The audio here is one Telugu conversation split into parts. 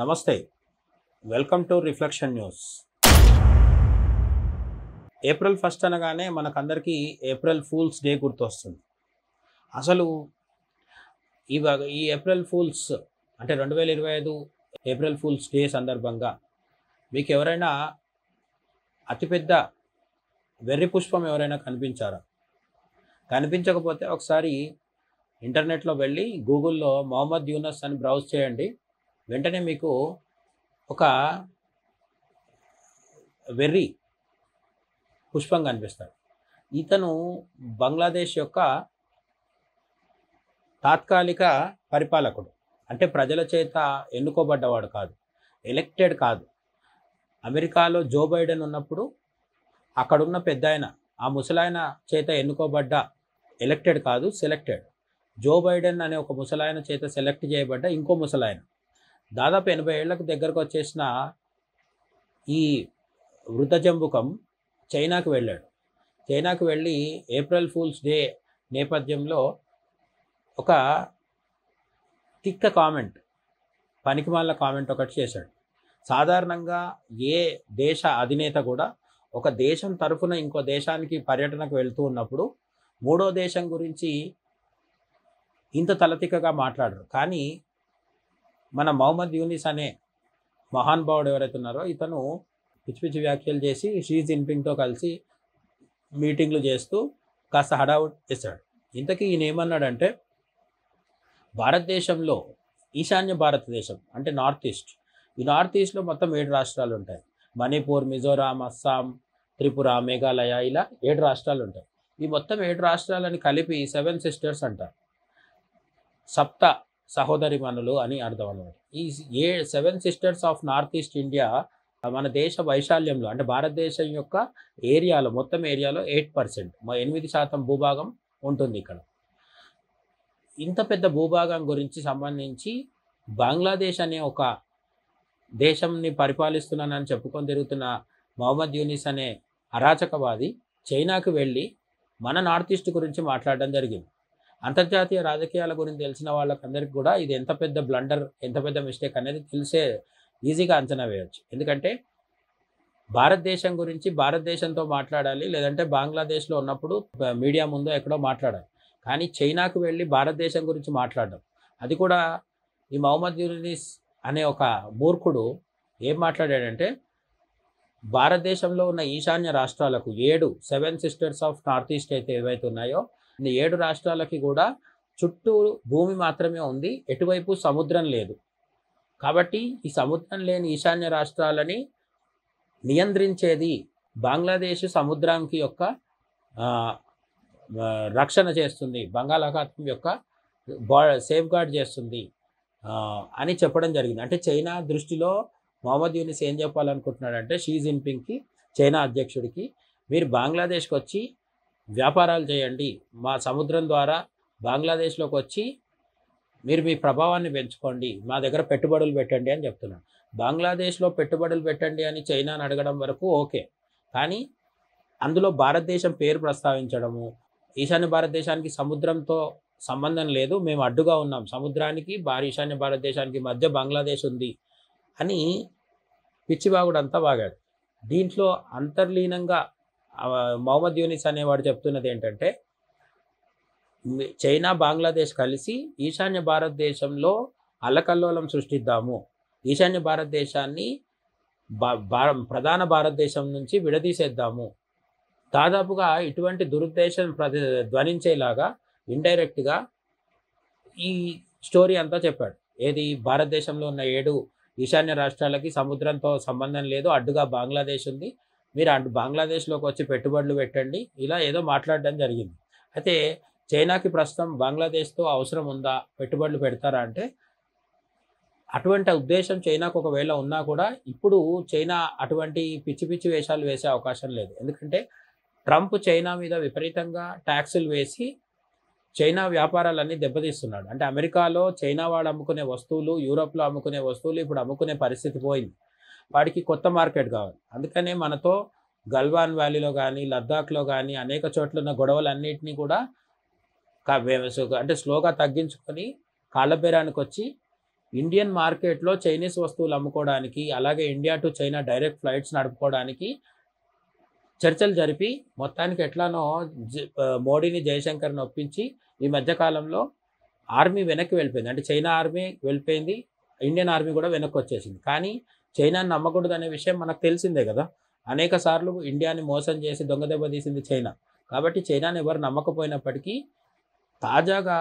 నమస్తే, welcome to reflection news. April 1 అనగానే మనకందరికీ ఏప్రిల్ ఫూల్స్ డే గుర్తొస్తుంది. అసలు ఈ ఏప్రిల్ ఫూల్స్ అంటే 2025 ఏప్రిల్ ఫూల్స్ డే సందర్భంగా మీకు ఎవరైనా అతిపెద్ద వెర్రి పుష్పం ఎవరైనా కనిపించారా? కనిపించకపోతే ఒకసారి ఇంటర్నెట్లో వెళ్ళి గూగుల్లో మొహమ్మద్ యూనస్ అని బ్రౌజ్ చేయండి. వెంటనే మీకు ఒక వెర్రి పుష్పం కనిపిస్తాడు. ఇతను బంగ్లాదేశ్ యొక్క తాత్కాలిక పరిపాలకుడు. అంటే ప్రజల చేత ఎన్నుకోబడ్డవాడు కాదు, ఎలక్టెడ్ కాదు. అమెరికాలో జో బైడెన్ ఉన్నప్పుడు అక్కడున్న పెద్ద ఆయన, ఆ ముసలాయన చేత ఎన్నుకోబడ్డ, ఎలక్టెడ్ కాదు సెలెక్టెడ్. జో బైడెన్ అనే ఒక ముసలాయన చేత సెలెక్ట్ చేయబడ్డ ఇంకో ముసలాయన దాదాపు 80 ఏళ్లకు దగ్గరకు వచ్చేసిన ఈ వృద్ధ జంబుకం చైనాకు వెళ్ళాడు. చైనాకు వెళ్ళి ఏప్రిల్ ఫూల్స్ డే నేపథ్యంలో ఒక తిక్క కామెంట్, పనికిమాల కామెంట్ ఒకటి చేశాడు. సాధారణంగా ఏ దేశ అధినేత కూడా ఒక దేశం తరఫున ఇంకో దేశానికి పర్యటనకు వెళ్తూ ఉన్నప్పుడు మూడో దేశం గురించి ఇంత తలతిక్కగా మాట్లాడరు. కానీ మన మొహమ్మద్ యూనిస్ అనే మహానుభావుడు ఎవరైతే ఉన్నారో ఇతను పిచ్చి పిచ్చి వ్యాఖ్యలు చేసి షీ జిన్పింగ్తో కలిసి మీటింగ్లు చేస్తూ కాస్త హడావుడ్ చేశాడు. ఇంతకీ ఈయన ఏమన్నాడంటే, భారతదేశంలో ఈశాన్య భారతదేశం అంటే నార్త్ ఈస్ట్, ఈ నార్త్ ఈస్ట్లో మొత్తం 7 రాష్ట్రాలు ఉంటాయి. మణిపూర్, మిజోరాం, అస్సాం, త్రిపుర, మేఘాలయ, ఇలా 7 రాష్ట్రాలు ఉంటాయి. ఈ మొత్తం 7 రాష్ట్రాలని కలిపి 7 సిస్టర్స్ అంటారు. సప్త సహోదరిమణులు అని అర్థం అన్నమాట. ఈ 7 sisters of north east India మన దేశ వైశాల్యంలో అంటే భారతదేశం యొక్క ఏరియాలో, మొత్తం ఏరియాలో 8%, 8% భూభాగం ఉంటుంది ఇక్కడ. ఇంత పెద్ద భూభాగం గురించి సంబంధించి బంగ్లాదేశ్ అనే ఒక దేశంని పరిపాలిస్తున్నానని చెప్పుకొని తిరుగుతున్న మొహమ్మద్ యూనిస్ అనే అరాచకవాది చైనాకు వెళ్ళి మన నార్త్ ఈస్ట్ గురించి మాట్లాడడం జరిగింది. అంతర్జాతీయ రాజకీయాల గురించి తెలిసిన వాళ్ళకందరికీ కూడా ఇది ఎంత పెద్ద బ్లండర్, ఎంత పెద్ద మిస్టేక్ అనేది తెలిసే ఈజీగా అంచనా వేయవచ్చు. ఎందుకంటే భారతదేశం గురించి భారతదేశంతో మాట్లాడాలి, లేదంటే బంగ్లాదేశ్లో ఉన్నప్పుడు మీడియా ముందు ఎక్కడో మాట్లాడాలి. కానీ చైనాకు వెళ్ళి భారతదేశం గురించి మాట్లాడడం, అది కూడా ఈ మొహమ్మద్ యూనిస్ అనే ఒక మూర్ఖుడు ఏం మాట్లాడాడంటే, భారతదేశంలో ఉన్న ఈశాన్య రాష్ట్రాలకు 7 సిస్టర్స్ ఆఫ్ నార్త్ ఈస్ట్ అయితే ఏవైతే ఉన్నాయో 7 రాష్ట్రాలకి కూడా చుట్టూ భూమి మాత్రమే ఉంది, ఎటువైపు సముద్రం లేదు. కాబట్టి ఈ సముద్రం లేని ఈశాన్య రాష్ట్రాలని నియంత్రించేది బంగ్లాదేశ్ సముద్రానికి యొక్క రక్షణ చేస్తుంది, బంగాళాఖాతం యొక్క సేఫ్ గార్డ్ చేస్తుంది అని చెప్పడం జరిగింది. అంటే చైనా దృష్టిలో మొహమ్మద్ యూనిస్ ఏం చెప్పాలనుకుంటున్నాడంటే, షీ జిన్పింగ్కి, చైనా అధ్యక్షుడికి, మీరు బంగ్లాదేశ్కి వచ్చి వ్యాపారాలు చేయండి, మా సముద్రం ద్వారా బంగ్లాదేశ్లోకి వచ్చి మీరు మీ ప్రభావాన్ని పెంచుకోండి, మా దగ్గర పెట్టుబడులు పెట్టండి అని చెప్తున్నాను. బంగ్లాదేశ్లో పెట్టుబడులు పెట్టండి అని చైనాని అడగడం వరకు ఓకే, కానీ అందులో భారతదేశం పేరు ప్రస్తావించడము, ఈశాన్య భారతదేశానికి సముద్రంతో సంబంధం లేదు, మేము అడ్డుగా ఉన్నాం, సముద్రానికి ఈశాన్య భారతదేశానికి మధ్య బంగ్లాదేశ్ ఉంది అని పిచ్చివాగుడంతా వాగాడు. దీంట్లో అంతర్లీనంగా మొహమ్మద్ యూనిస్ అనేవాడు చెప్తున్నది ఏంటంటే, చైనా బంగ్లాదేశ్ కలిసి ఈశాన్య భారతదేశంలో అల్లకల్లోలం సృష్టిద్దాము, ఈశాన్య భారతదేశాన్ని ప్రధాన భారతదేశం నుంచి విడదీసేద్దాము, దాదాపుగా ఇటువంటి దురుద్దేశం ధ్వనించేలాగా ఇండైరెక్ట్గా ఈ స్టోరీ అంతా చెప్పాడు. ఏది, భారతదేశంలో ఉన్న 7 ఈశాన్య రాష్ట్రాలకి సముద్రంతో సంబంధం లేదు, అడ్డుగా బంగ్లాదేశ్ ఉంది, మీరు బంగ్లాదేశ్లోకి వచ్చి పెట్టుబడులు పెట్టండి, ఇలా ఏదో మాట్లాడడం జరిగింది. అయితే చైనాకి ప్రస్తుతం బంగ్లాదేశ్తో అవసరం ఉందా, పెట్టుబడులు పెడతారా అంటే, అటువంటి ఉద్దేశం చైనాకు ఒకవేళ ఉన్నా కూడా ఇప్పుడు చైనా అటువంటి పిచ్చి పిచ్చి వేషాలు వేసే అవకాశం లేదు. ఎందుకంటే ట్రంప్ చైనా మీద విపరీతంగా ట్యాక్సులు వేసి చైనా వ్యాపారాలన్నీ దెబ్బతీస్తున్నాడు. అంటే అమెరికాలో చైనా వాడు అమ్ముకునే వస్తువులు, యూరోప్లో అమ్ముకునే వస్తువులు ఇప్పుడు అమ్ముకునే పరిస్థితి పోయింది. వాడికి కొత్త మార్కెట్ కావాలి. అందుకనే మనతో గల్వాన్ వ్యాలీలో కానీ, లద్దాఖ్లో కానీ అనేక చోట్ల ఉన్న గొడవలన్నింటినీ కూడా అంటే స్లోగా తగ్గించుకొని కాళ్ళబేరానికి వచ్చి ఇండియన్ మార్కెట్లో చైనీస్ వస్తువులు అమ్ముకోవడానికి, అలాగే India to China direct flights నడుపుకోవడానికి చర్చలు జరిపి మొత్తానికి ఎట్లానో మోడీని, జయశంకర్‌ని ఒప్పించి ఈ మధ్య కాలంలో ఆర్మీ వెనక్కి వెళ్ళిపోయింది. అంటే చైనా ఆర్మీ వెళ్ళిపోయింది. ఇండియన్ ఆర్మీ కూడా వెనక్కొచ్చేసింది. కానీ చైనాని నమ్మకూడదనే విషయం మనకు తెలిసిందే కదా! అనేక సార్లు ఇండియాని మోసం చేసి దొంగ దెబ్బ తీసింది చైనా. కాబట్టి చైనాని ఎవరు నమ్మకపోయినప్పటికీ తాజాగా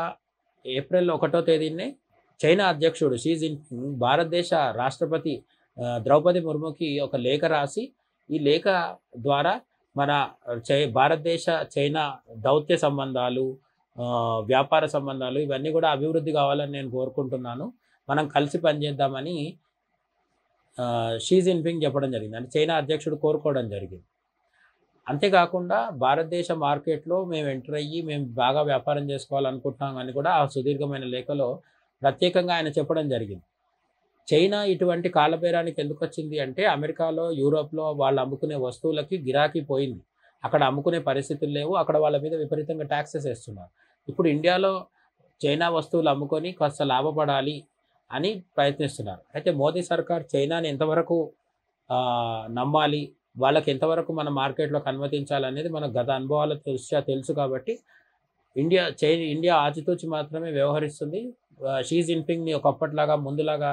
ఏప్రిల్ 1వ తేదీనే చైనా అధ్యక్షుడు షీ జిన్‌పింగ్ భారతదేశ రాష్ట్రపతి ద్రౌపది ముర్ముకి ఒక లేఖ రాసి, ఈ లేఖ ద్వారా మన భారతదేశ చైనా దౌత్య సంబంధాలు, వ్యాపార సంబంధాలు ఇవన్నీ కూడా అభివృద్ధి కావాలని నేను కోరుకుంటున్నాను. మనం కలిసి పనిచేద్దామని షీ జిన్‌పింగ్ చెప్పడం జరిగింది. అంటే చైనా అధ్యక్షుడు కోరుకోవడం జరిగింది. అంతేకాకుండా భారతదేశ మార్కెట్‌లో మేము ఎంటర్ అయ్యి మేము బాగా వ్యాపారం చేసుకోవాలనుకుంటున్నాం అని కూడా ఆ సుదీర్ఘమైన లేఖలో ప్రత్యేకంగా ఆయన చెప్పడం జరిగింది. చైనా ఇటువంటి కాలబేరానికి ఎందుకొచ్చింది అంటే అమెరికాలో, యూరోప్‌లో వాళ్ళు అమ్ముకునే వస్తువులకి గిరాకీ పోయింది. అక్కడ అమ్ముకునే పరిస్థితులు లేవు. అక్కడ వాళ్ళ మీద విపరీతంగా టాక్సెస్ ఏస్తున్నారు. ఇప్పుడు ఇండియాలో చైనా వస్తువులు అమ్ముకొని కాస్త లాభపడాలి అని ప్రయత్నిస్తున్నారు. అయితే మోదీ సర్కార్ చైనాని ఎంతవరకు నమ్మాలి, వాళ్ళకి ఎంతవరకు మన మార్కెట్‌లోకి అనుమతించాలనేది మనకు గత అనుభవాల దృష్ట్యా తెలుసు కాబట్టి ఇండియా ఆచితూచి మాత్రమే వ్యవహరిస్తుంది. షీ జిన్‌పింగ్‌ని ఒకప్పటిలాగా ముందులాగా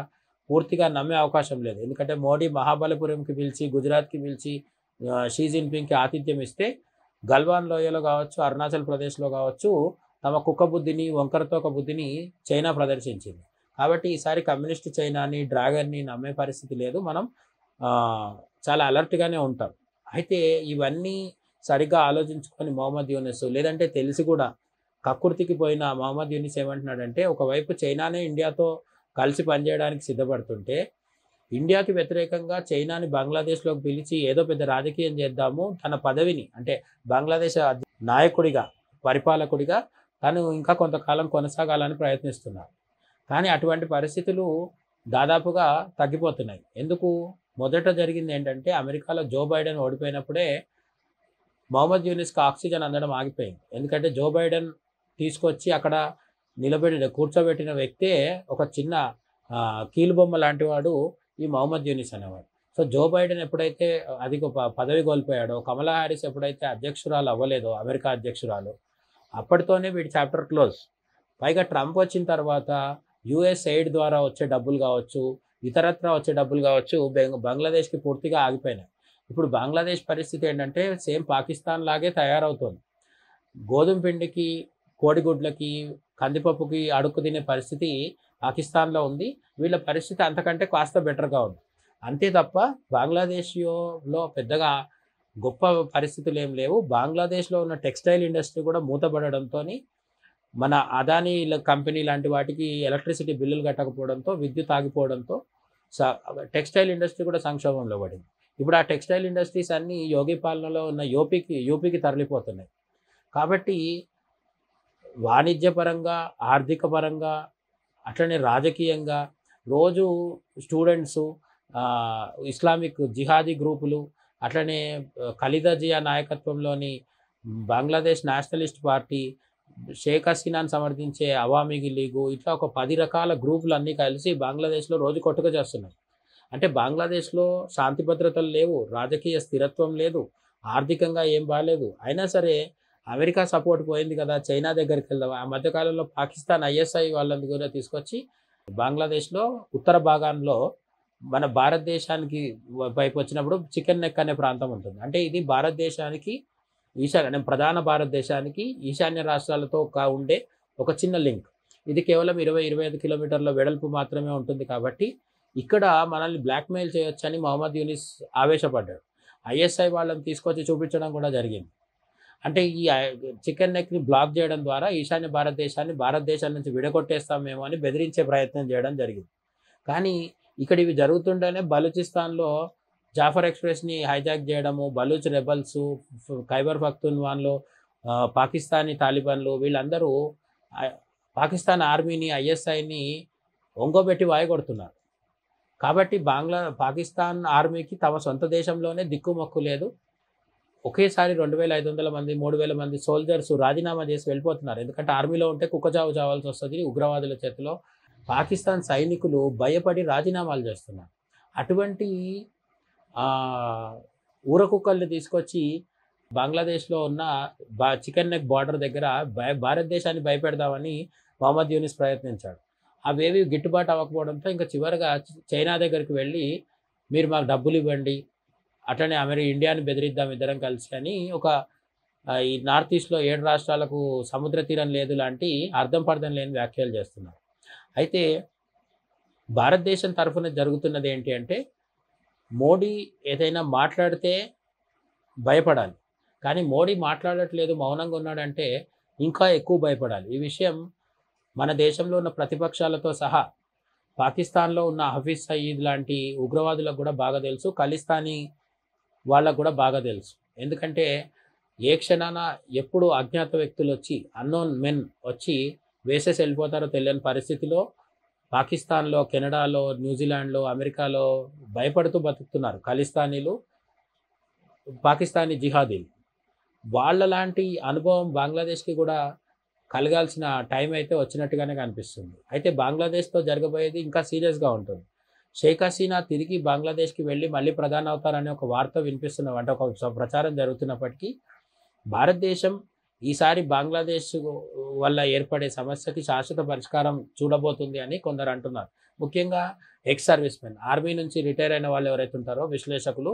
పూర్తిగా నమ్మే అవకాశం లేదు. ఎందుకంటే మోడీ మహాబలిపురంకి పిలిచి, గుజరాత్‌కి పిలిచి షీ జిన్‌పింగ్‌కి ఆతిథ్యం ఇస్తే గల్వాన్ లోయలో కావచ్చు, అరుణాచల్ ప్రదేశ్‌లో కావచ్చు తమ కుక్క బుద్ధిని, వంకరతోక బుద్ధిని చైనా ప్రదర్శించింది. కాబట్టి ఈసారి కమ్యూనిస్ట్ చైనాని, డ్రాగన్‌ని నమ్మే పరిస్థితి లేదు. మనం చాలా అలర్ట్‌గానే ఉంటాం. అయితే ఇవన్నీ సరిగ్గా ఆలోచించుకొని మొహమ్మద్ యూనిస్ లేదంటే తెలిసి కూడా కక్కుర్తికి పోయిన మొహమ్మద్ యూనిస్ ఏమంటున్నాడంటే, ఒకవైపు చైనానే ఇండియాతో కలిసి పనిచేయడానికి సిద్ధపడుతుంటే, ఇండియాకి వ్యతిరేకంగా చైనాని బంగ్లాదేశ్‌లోకి పిలిచి ఏదో పెద్ద రాజకీయం చేద్దాము, తన పదవిని అంటే బంగ్లాదేశ్ నాయకుడిగా, పరిపాలకుడిగా తను ఇంకా కొంతకాలం కొనసాగాలని ప్రయత్నిస్తున్నారు. కానీ అటువంటి పరిస్థితులు దాదాపుగా తగ్గిపోతున్నాయి. ఎందుకు? మొదట జరిగింది ఏంటంటే అమెరికాలో జో బైడెన్ ఓడిపోయినప్పుడే మొహమ్మద్ యూనిస్‌కి ఆక్సిజన్ అందడం ఆగిపోయింది. ఎందుకంటే జో బైడెన్ తీసుకొచ్చి అక్కడ కూర్చోబెట్టిన వ్యక్తే ఒక చిన్న కీలుబొమ్మ లాంటి వాడు ఈ మొహమ్మద్ యూనిస్ అనేవాడు. సో జో బైడెన్ ఎప్పుడైతే పదవి కోల్పోయాడో, కమలా హారిస్ ఎప్పుడైతే అధ్యక్షురాలు అవ్వలేదో, అమెరికా అధ్యక్షురాలు, అప్పటితోనే వీడి చాప్టర్ క్లోజ్. పైగా ట్రంప్ వచ్చిన తర్వాత యూఎస్ ఎయిడ్ ద్వారా వచ్చే డబ్బులు కావచ్చు, ఇతరత్రా వచ్చే డబ్బులు కావచ్చు, బంగ్లాదేశ్‌కి పూర్తిగా ఆగిపోయినాయి. ఇప్పుడు బంగ్లాదేశ్ పరిస్థితి ఏంటంటే సేమ్ పాకిస్తాన్ లాగే తయారవుతోంది. గోధుమ పిండికి, కోడిగుడ్లకి, కందిపప్పుకి అడుక్కు తినే పరిస్థితి పాకిస్తాన్‌లో ఉంది. వీళ్ళ పరిస్థితి అంతకంటే కాస్త బెటర్‌గా ఉంది. అంతే తప్ప బంగ్లాదేశ్‌లో పెద్దగా గొప్ప పరిస్థితులు ఏం లేవు. బంగ్లాదేశ్‌లో ఉన్న టెక్స్టైల్ ఇండస్ట్రీ కూడా మూతపడడంతోని మన అదానీ కంపెనీ లాంటి వాటికి ఎలక్ట్రిసిటీ బిల్లులు కట్టకపోవడంతో, విద్యుత్ ఆగిపోవడంతో టెక్స్టైల్ ఇండస్ట్రీ కూడా సంక్షోభంలో పడింది. ఇప్పుడు ఆ టెక్స్టైల్ ఇండస్ట్రీస్ అన్నీ యోగి పాలనలో ఉన్న యూపీకి తరలిపోతున్నాయి. కాబట్టి వాణిజ్యపరంగా, ఆర్థిక పరంగా, అట్లనే రాజకీయంగా రోజు స్టూడెంట్సు, ఇస్లామిక్ జిహాదీ గ్రూపులు, అట్లనే ఖలీదా జియా నాయకత్వంలోని బంగ్లాదేశ్ నేషనలిస్ట్ పార్టీ, షేక్ హసీనాను సమర్థించే అవామీ లీగు, ఇట్లా ఒక 10 రకాల గ్రూపులన్నీ కలిసి బంగ్లాదేశ్‌లో రోజు కొట్టుక చేస్తున్నాయి. అంటే బంగ్లాదేశ్‌లో శాంతి భద్రతలు లేవు, రాజకీయ స్థిరత్వం లేదు, ఆర్థికంగా ఏం బాలేదు. అయినా సరే అమెరికా సపోర్ట్ పోయింది కదా, చైనా దగ్గరికి వెళ్దాం. ఆ మధ్యకాలంలో పాకిస్తాన్ ఐఎస్ఐ వాళ్ళని కూడా తీసుకొచ్చి బంగ్లాదేశ్‌లో ఉత్తర భాగంలో మన భారతదేశానికి వైపు వచ్చినప్పుడు చికెన్ నెక్ అనే ప్రాంతం ఉంటుంది. అంటే ఇది భారతదేశానికి ప్రధాన భారతదేశానికి ఈశాన్య రాష్ట్రాలతో ఉండే ఒక చిన్న లింక్. ఇది కేవలం 20-25 కిలోమీటర్ల వెడల్పు మాత్రమే ఉంటుంది కాబట్టి ఇక్కడ మనల్ని బ్లాక్‌మెయిల్ చేయొచ్చని మొహమ్మద్ యూనిస్ ఆవేశపడ్డాడు. ఐఎస్ఐ వాళ్ళని తీసుకొచ్చి చూపించడం కూడా జరిగింది. అంటే ఈ చికెన్ నెక్‌ని బ్లాక్ చేయడం ద్వారా ఈశాన్య భారతదేశాన్ని భారతదేశం నుంచి విడగొట్టేస్తామేమో అని బెదిరించే ప్రయత్నం చేయడం జరిగింది. కానీ ఇక్కడ ఇవి జరుగుతుంటేనే బలూచిస్తాన్‌లో జాఫర్ ఎక్స్‌ప్రెస్‌ని హైజాక్ చేయడము, బలూచ్ రెబెల్సు, ఖైబర్ పఖ్తూన్‌ఖ్వాలో పాకిస్తానీ తాలిబాన్లు వీళ్ళందరూ పాకిస్తాన్ ఆర్మీని, ఐఎస్ఐని ఒంగోబెట్టి వాయగొడుతున్నారు. కాబట్టి పాకిస్తాన్ ఆర్మీకి తమ సొంత దేశంలోనే దిక్కుమొక్కు లేదు. ఒకేసారి 2500 మంది, 3000 మంది సోల్జర్స్ రాజీనామా చేసి వెళ్ళిపోతున్నారు. ఎందుకంటే ఆర్మీలో ఉంటే కుక్కచావు చావాల్సి వస్తుంది ఉగ్రవాదుల చేతిలో. పాకిస్తాన్ సైనికులు భయపడి రాజీనామాలు చేస్తున్నారు. అటువంటి ఊరకుక్కల్ని తీసుకొచ్చి బంగ్లాదేశ్లో ఉన్న చికెన్ నెక్ బార్డర్ దగ్గర భారతదేశాన్ని భయపెడదామని మొహమ్మద్ యూనిస్ ప్రయత్నించాడు. అవేవి గిట్టుబాటు అవ్వకపోవడంతో ఇంకా చివరిగా చైనా దగ్గరికి వెళ్ళి మీరు మాకు డబ్బులు ఇవ్వండి, అట్లనే ఇండియాని బెదిరిద్దాం ఇద్దరం కలిసి అని ఈ నార్త్ ఈస్ట్లో 7 రాష్ట్రాలకు సముద్ర తీరం లేదు లాంటి అర్థం పర్థం లేని వ్యాఖ్యలు చేస్తున్నారు. అయితే భారతదేశం తరఫున జరుగుతున్నది ఏంటి అంటే, మోడీ ఏదైనా మాట్లాడితే భయపడాలి, కానీ మోడీ మాట్లాడట్లేదు మౌనంగా ఉన్నాడంటే ఇంకా ఎక్కువ భయపడాలి. ఈ విషయం మన దేశంలో ఉన్న ప్రతిపక్షాలతో సహా పాకిస్తాన్లో ఉన్న హఫీజ్ సయీద్ లాంటి ఉగ్రవాదులకు కూడా బాగా తెలుసు, ఖలిస్తానీ వాళ్ళకు కూడా బాగా తెలుసు. ఎందుకంటే ఏ క్షణాన ఎప్పుడు అజ్ఞాత వ్యక్తులు వచ్చి, అన్నోన్ మెన్ వచ్చి వేసేసి వెళ్ళిపోతారో తెలియని పరిస్థితిలో పాకిస్తాన్లో, కెనడాలో, న్యూజిలాండ్లో, అమెరికాలో భయపడుతూ బతుకుతున్నారు ఖలిస్తానీలు, పాకిస్తానీ జిహాదీలు. వాళ్ళ లాంటి అనుభవం బంగ్లాదేశ్కి కూడా కలగాల్సిన టైం అయితే వచ్చినట్టుగానే కనిపిస్తుంది. అయితే బంగ్లాదేశ్తో జరగబోయేది ఇంకా సీరియస్గా ఉంటుంది. షేక్ హసీనా తిరిగి బంగ్లాదేశ్కి వెళ్ళి మళ్ళీ ప్రధాని అవుతారనే ఒక వార్త వినిపిస్తున్న, అంటే ఒక ప్రచారం జరుగుతున్నప్పటికీ భారతదేశం ఈసారి బంగ్లాదేశ్ వల్ల ఏర్పడే సమస్యకి శాశ్వత పరిష్కారం చూడబోతుంది అని కొందరు అంటున్నారు. ముఖ్యంగా ఎక్స్ సర్వీస్ మెన్, ఆర్మీ నుంచి రిటైర్ అయిన వాళ్ళు ఎవరైతే ఉంటారో విశ్లేషకులు,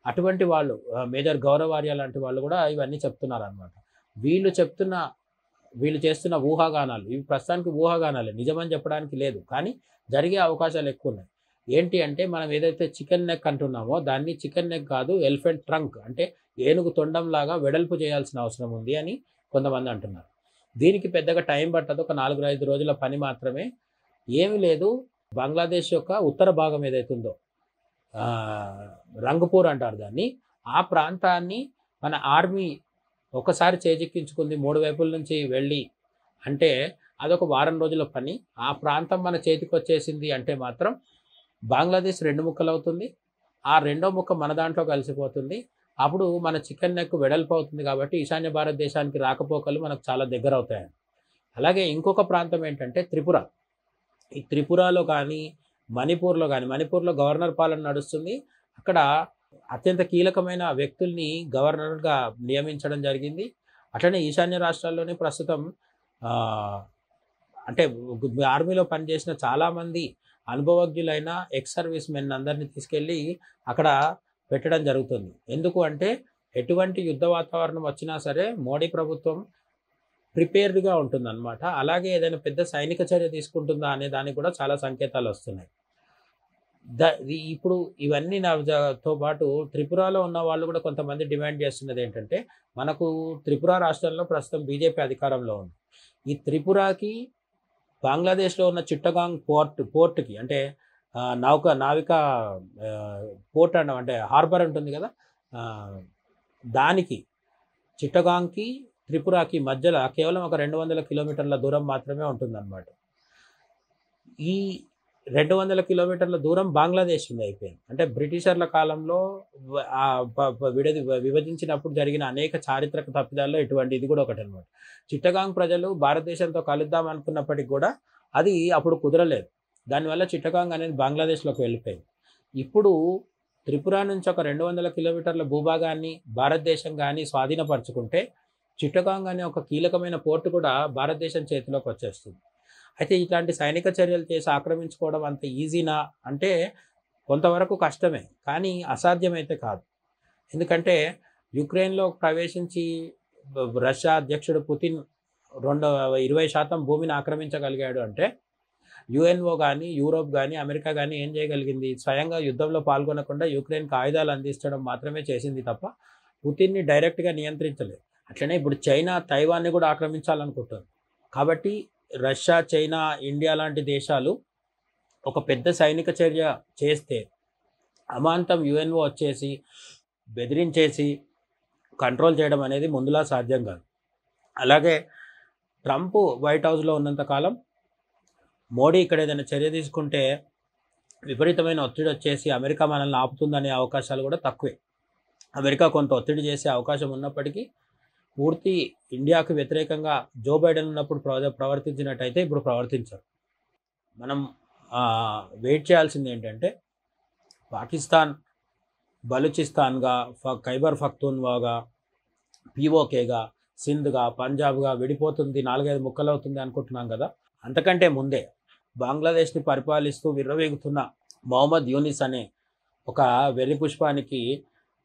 అటువంటి వాళ్ళు, మేజర్ గౌరవార్య లాంటి వాళ్ళు కూడా ఇవన్నీ చెప్తున్నారు అన్నమాట. వీళ్ళు చేస్తున్న ఊహాగానాలు, ఇవి ప్రస్తుతానికి ఊహాగానాలే, నిజమని చెప్పడానికి లేదు, కానీ జరిగే అవకాశాలు ఎక్కువ ఉన్నాయి. ఏంటి అంటే, మనం ఏదైతే చికెన్ నెక్ అంటున్నామో దాన్ని చికెన్ నెక్ కాదు, ఎలిఫెంట్ ట్రంక్, అంటే ఏనుగు తొండంలాగా వెడల్పు చేయాల్సిన అవసరం ఉంది అని కొంతమంది అంటున్నారు. దీనికి పెద్దగా టైం పట్టదు, ఒక 4-5 రోజుల పని మాత్రమే. ఏమీ లేదు, బంగ్లాదేశ్ యొక్క ఉత్తర భాగం ఏదైతే ఉందో, రంగపూర్ అంటారు దాన్ని, ఆ ప్రాంతాన్ని మన ఆర్మీ ఒకసారి చేజిక్కించుకుంది 3 వైపుల నుంచి వెళ్ళి అంటే అదొక వారం రోజుల పని. ఆ ప్రాంతం మన చేతికి వచ్చేసింది అంటే మాత్రం బంగ్లాదేశ్ 2 ముక్కలు అవుతుంది, ఆ రెండో ముక్క మన దాంట్లో కలిసిపోతుంది. అప్పుడు మన చికెన్ నెక్ వెడల్పు అవుతుంది. కాబట్టి ఈశాన్య భారతదేశానికి రాకపోకలు మనకు చాలా దగ్గర అవుతాయి. అలాగే ఇంకొక ప్రాంతం ఏంటంటే త్రిపుర. ఈ త్రిపురలో కానీ మణిపూర్లో గవర్నర్ పాలన నడుస్తుంది. అక్కడ అత్యంత కీలకమైన వ్యక్తుల్ని గవర్నర్గా నియమించడం జరిగింది. అట్లనే ఈశాన్య రాష్ట్రాల్లోనే ప్రస్తుతం అంటే ఆర్మీలో పనిచేసిన చాలామంది అనుభవజ్ఞులైన ఎక్స్ సర్వీస్ మెన్ అందరినీ తీసుకెళ్ళి అక్కడ పెట్టడం జరుగుతుంది. ఎందుకు అంటే, ఎటువంటి యుద్ధ వాతావరణం వచ్చినా సరే మోడీ ప్రభుత్వం ప్రిపేర్డ్గా ఉంటుందన్నమాట. అలాగే ఏదైనా పెద్ద సైనిక చర్య తీసుకుంటుందా అనే దానికి కూడా చాలా సంకేతాలు వస్తున్నాయి. ఇప్పుడు ఇవన్నీ తో పాటు త్రిపురలో ఉన్న వాళ్ళు కూడా కొంతమంది డిమాండ్ చేస్తున్నది ఏంటంటే, మనకు త్రిపుర రాష్ట్రంలో ప్రస్తుతం బీజేపీ అధికారంలో ఉంది. ఈ త్రిపురకి బంగ్లాదేశ్లో ఉన్న చిట్టగాంగ్ పోర్ట్కి అంటే నావికా పోర్ట్ అంటే హార్బర్ ఉంటుంది కదా, దానికి చిట్టగాంగ్కి త్రిపురకి మధ్యలో కేవలం ఒక 200 కిలోమీటర్ల దూరం మాత్రమే ఉంటుందన్నమాట. ఈ 200 కిలోమీటర్ల దూరం బంగ్లాదేశ్ ఉంది అయిపోయింది. అంటే బ్రిటిషర్ల కాలంలో విభజించినప్పుడు జరిగిన అనేక చారిత్రక తప్పిదాల్లో ఇటువంటి ఇది కూడా ఒకటి అనమాట. చిట్టగాంగ్ ప్రజలు భారతదేశంతో కలుద్దాం అనుకున్నప్పటికీ కూడా అది అప్పుడు కుదరలేదు. దానివల్ల చిట్టగాంగ్ అనేది బంగ్లాదేశ్లోకి వెళ్ళిపోయింది. ఇప్పుడు త్రిపుర నుంచి ఒక 200 కిలోమీటర్ల భూభాగాన్ని భారతదేశం కానీ స్వాధీనపరచుకుంటే చిట్టగాంగ్ అనే ఒక కీలకమైన పోర్టు కూడా భారతదేశం చేతిలోకి వచ్చేస్తుంది. అయితే ఇట్లాంటి సైనిక చర్యలు చేసి ఆక్రమించుకోవడం అంత ఈజీనా అంటే కొంతవరకు కష్టమే, కానీ అసాధ్యమైతే కాదు. ఎందుకంటే యుక్రెయిన్లో ప్రవేశించి రష్యా అధ్యక్షుడు పుతిన్ 20% భూమిని ఆక్రమించగలిగాడు అంటే యుఎన్ఓ కానీ, యూరోప్ కానీ, అమెరికా కానీ ఏం చేయగలిగింది? స్వయంగా యుద్ధంలో పాల్గొనకుండా యుక్రెయిన్కి ఆయుధాలు అందించడం మాత్రమే చేసింది తప్ప పుతిన్ని డైరెక్ట్గా నియంత్రించలేదు. అట్లనే ఇప్పుడు చైనా తైవాన్ని కూడా ఆక్రమించాలనుకుంటుంది. కాబట్టి రష్యా, చైనా, ఇండియా లాంటి దేశాలు ఒక పెద్ద సైనిక చర్య చేస్తే అమాంతం యుఎన్ఓ వచ్చేసి బెదిరించేసి కంట్రోల్ చేయడం అనేది ముందులా సాధ్యం కాదు. అలాగే ట్రంప్ వైట్ హౌస్లో ఉన్నంతకాలం మోడీ ఇక్కడ ఏదైనా చర్య తీసుకుంటే విపరీతమైన ఒత్తిడి వచ్చేసి అమెరికా మనల్ని ఆపుతుందనే అవకాశాలు కూడా తక్కువే. అమెరికా కొంత ఒత్తిడి చేసే అవకాశం ఉన్నప్పటికీ పూర్తి ఇండియాకు వ్యతిరేకంగా జో బైడెన్ ఉన్నప్పుడు ప్రవర్తించినట్టయితే ఇప్పుడు ప్రవర్తించరు. మనం వెయిట్ చేయాల్సింది ఏంటంటే పాకిస్తాన్ బలూచిస్తాన్గా, ఖైబర్ పఖ్తూన్వాగా, పీఓకేగా, సింధ్గా, పంజాబ్గా విడిపోతుంది, 4-5 ముక్కలవుతుంది అనుకుంటున్నాం కదా. అంతకంటే ముందే బంగ్లాదేశ్ని పరిపాలిస్తూ విర్రవీగుతున్న మొహమ్మద్ యూనిస్ అనే ఒక వెర్రి పుష్పానికి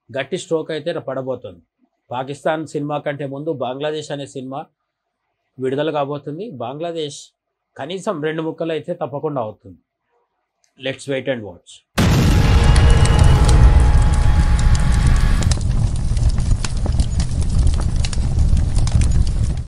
గట్టి స్ట్రోక్ అయితే పడబోతుంది. పాకిస్తాన్ సినిమా కంటే ముందు బంగ్లాదేశ్ అనే సినిమా విడుదల కాబోతుంది. బంగ్లాదేశ్ కనీసం 2 ముక్కలు అయితే తప్పకుండా అవుతుంది. Let's wait and watch.